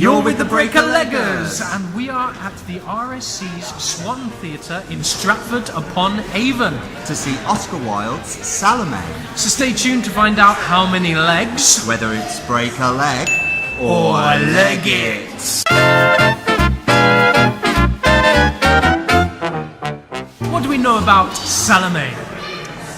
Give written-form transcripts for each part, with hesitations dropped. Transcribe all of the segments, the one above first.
You're with the Breaker-Leggers, and we are at the RSC's Swan Theatre in Stratford-Upon-Avon to see Oscar Wilde's Salome. So stay tuned to find out how many legs, whether it's break a leg or leg it. What do we know about Salome?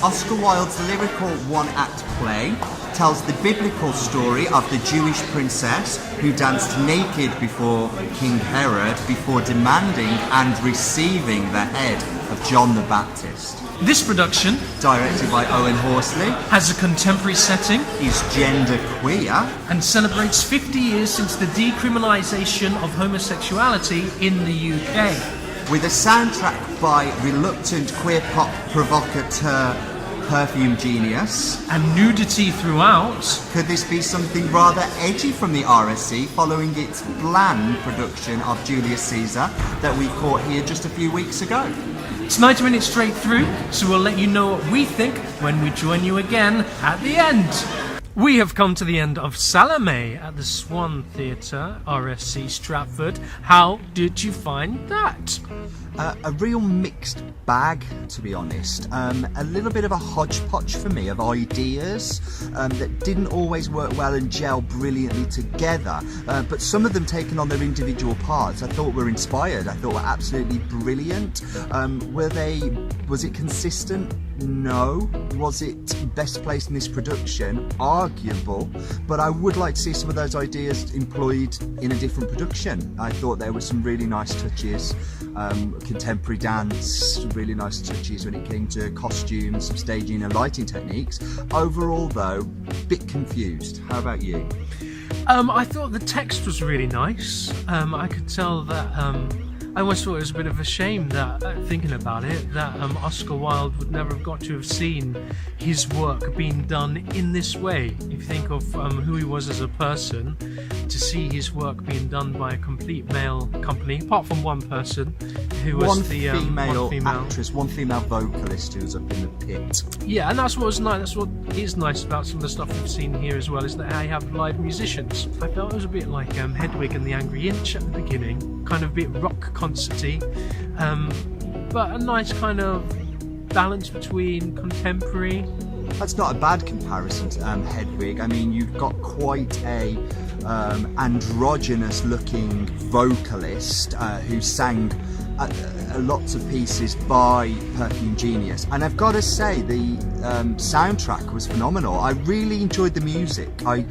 Oscar Wilde's lyrical one-act play tells the biblical story of the Jewish princess who danced naked before King Herod before demanding and receiving the head of John the Baptist. This production, directed by Owen Horsley, has a contemporary setting, is gender queer, and celebrates 50 years since the decriminalisation of homosexuality in the UK. With a soundtrack by reluctant queer pop provocateur Perfume Genius. And nudity throughout. Could this be something rather edgy from the RSC following its bland production of Julius Caesar that we caught here just a few weeks ago? It's 90 minutes straight through, so we'll let you know what we think when we join you again at the end. We have come to the end of Salome at the Swan Theatre, RSC Stratford. How did you find that? A real mixed bag, to be honest. A little bit of a hodgepodge for me of ideas that didn't always work well and gel brilliantly together, but some of them taken on their individual parts I thought were inspired, I thought were absolutely brilliant. Was it consistent? No. Was it best placed in this production? Arguable, but I would like to see some of those ideas employed in a different production. I thought there were some really nice touches, contemporary dance, really nice touches when it came to costumes, some staging and lighting techniques. Overall though, a bit confused. How about you? I thought the text was really nice. I could tell that I always thought it was a bit of a shame that, thinking about it, that Oscar Wilde would never have got to have seen his work being done in this way. If you think of who he was as a person, to see his work being done by a complete male company, apart from one person who was one female actress, one female vocalist who was up in the pit. Yeah, and that's what was nice. That's what is nice about some of the stuff we've seen here as well, is that I have live musicians. I felt it was a bit like Hedwig and the Angry Inch at the beginning, kind of a bit rock concerty, but a nice kind of balance between contemporary. That's not a bad comparison to Hedwig. I mean, you've got quite a androgynous looking vocalist who sang lots of pieces by Perfume Genius, and I've got to say the soundtrack was phenomenal. I really enjoyed the music. I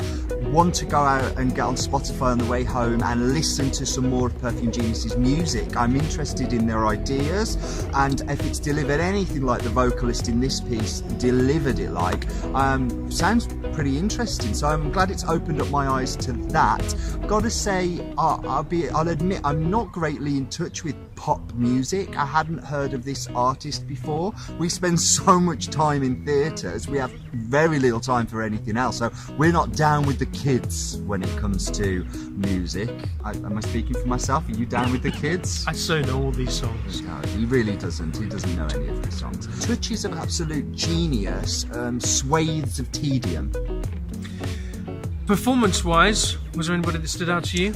want to go out and get on Spotify on the way home and listen to some more of Perfume Genius's music. I'm interested in their ideas, and if it's delivered anything like the vocalist in this piece delivered it like, sounds pretty interesting. So I'm glad it's opened up my eyes to that. Got to say, I'll admit I'm not greatly in touch with pop music. I hadn't heard of this artist before. We spend so much time in theatres, we have very little time for anything else, so we're not down with the kids when it comes to music. Am I speaking for myself? Are you down with the kids? I so know all these songs. No, he really doesn't. He doesn't know any of the songs. Touches of absolute genius, swathes of tedium. Performance-wise, was there anybody that stood out to you?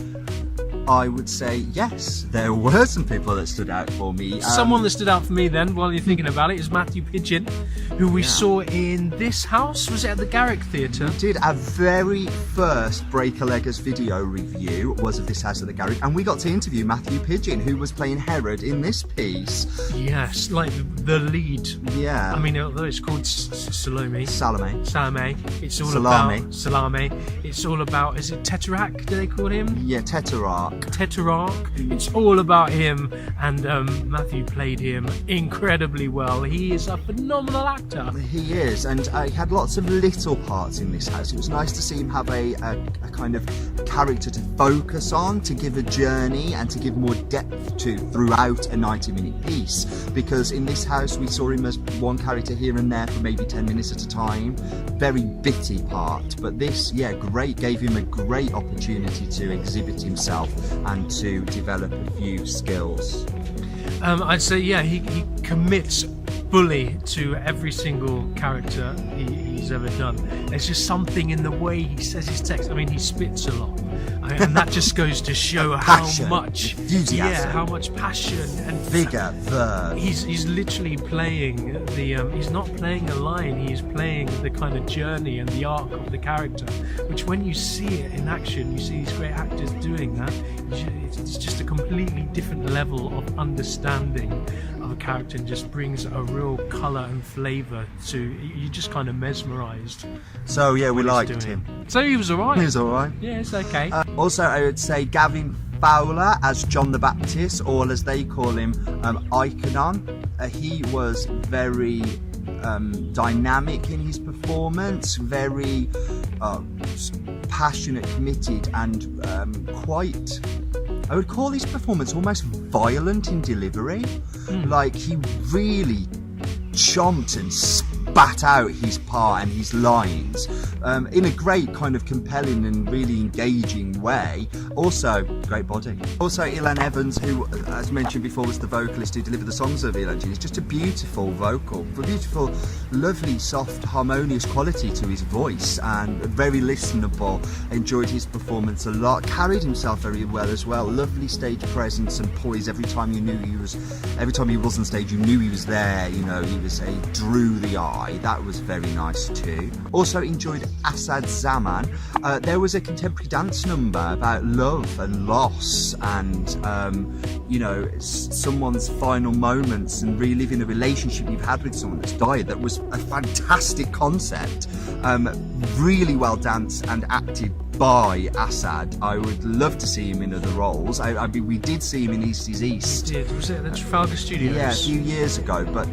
I would say yes, there were some people that stood out for me. Someone that stood out for me then, while you're thinking about it, is Matthew Pidgeon, who we saw in this house. Was it at the Garrick Theatre? We did. Our very first Breaker-Leggers video review was of this house at the Garrick, and we got to interview Matthew Pidgeon, who was playing Herod in this piece. Yes, like the lead. Yeah. I mean, although it's called Salome. Salome. It's all Salome. about Salome. It's all about, is it Tetrarch, do they call him? Yeah, Tetrarch. It's all about him, and Mathew played him incredibly well. He is a phenomenal actor. He is, and he had lots of little parts in this house. It was nice to see him have a kind of character to focus on, to give a journey and to give more depth to throughout a 90-minute piece, because in this house we saw him as one character here and there for maybe 10 minutes at a time. Very bitty part, but this, yeah, great, gave him a great opportunity to exhibit himself and to develop a few skills. I'd say, yeah, he commits fully to every single character he's ever done. There's just something in the way he says his text. I mean, he spits a lot. And that just goes to show Passion, how much enthusiasm, how much passion and vigor, verve. He's literally playing he's not playing a line, he's playing the kind of journey and the arc of the character, which when you see it in action, you see these great actors doing that, it's just a completely different level of understanding of a character, and just brings a real colour and flavour to, you're just kind of mesmerised. So yeah, we liked him. So he was alright. He was alright. Yeah, it's okay. Also, I would say Gavin Fowler as John the Baptist, or as they call him, Icanon. He was very dynamic in his performance, very passionate, committed, and quite, I would call his performance almost violent in delivery. Like, he really chomped and spat out his part and his lines in a great kind of compelling and really engaging way. Also, great body. Also, Ilan Evans, who, as mentioned before, was the vocalist who delivered the songs of Ilan Genius. Just a beautiful vocal, a beautiful, lovely, soft, harmonious quality to his voice, and very listenable. Enjoyed his performance a lot. Carried himself very well as well. Lovely stage presence and poise. Every time he was on stage, you knew he was there. You know, he drew the eye. That was very nice too. Also enjoyed Assad Zaman. There was a contemporary dance number about love and loss, and you know, someone's final moments and reliving a relationship you've had with someone that's died. That was a fantastic concept. Really well danced and acted by Assad. I would love to see him in other roles. I mean, we did see him in East is East. We did. Was it at the Trafalgar Studios? Yeah, a few years ago, but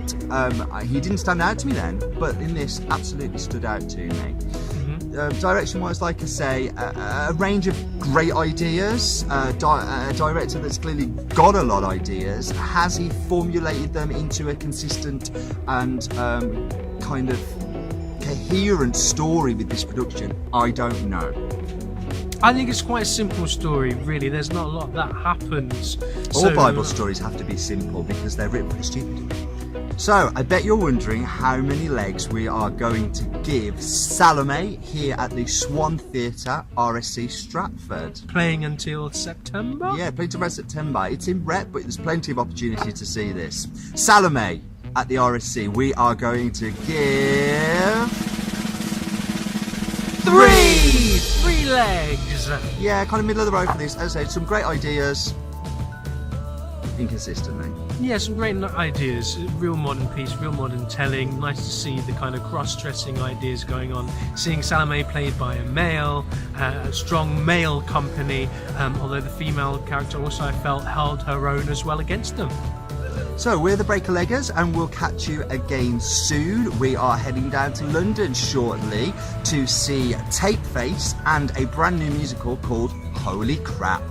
he didn't stand out to me then, but in this absolutely stood out to me. Direction-wise, like I say, a range of great ideas. A director that's clearly got a lot of ideas. Has he formulated them into a consistent and kind of coherent story with this production? I don't know. I think it's quite a simple story, really. There's not a lot that happens. All Bible stories have to be simple because they're written for the stupid. So, I bet you're wondering how many legs we are going to give Salome here at the Swan Theatre, RSC Stratford. Playing until September? Yeah, playing until September. It's in rep, but there's plenty of opportunity to see this. Salome at the RSC, we are going to give... Three legs! Yeah, kind of middle of the road for this. As I said, some great ideas, inconsistently. Yeah, some great ideas. Real modern piece, real modern telling. Nice to see the kind of cross-dressing ideas going on. Seeing Salome played by a male, a strong male company, although the female character also, I felt, held her own as well against them. So we're the Break-a-Leggers, and we'll catch you again soon. We are heading down to London shortly to see Tapeface and a brand new musical called Holy Crap.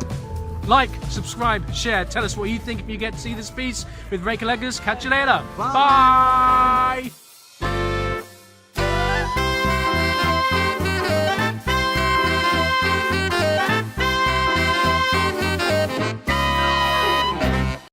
Like, subscribe, share, tell us what you think if you get to see this piece with Break-a-Leggers. Catch you later. Bye. Bye.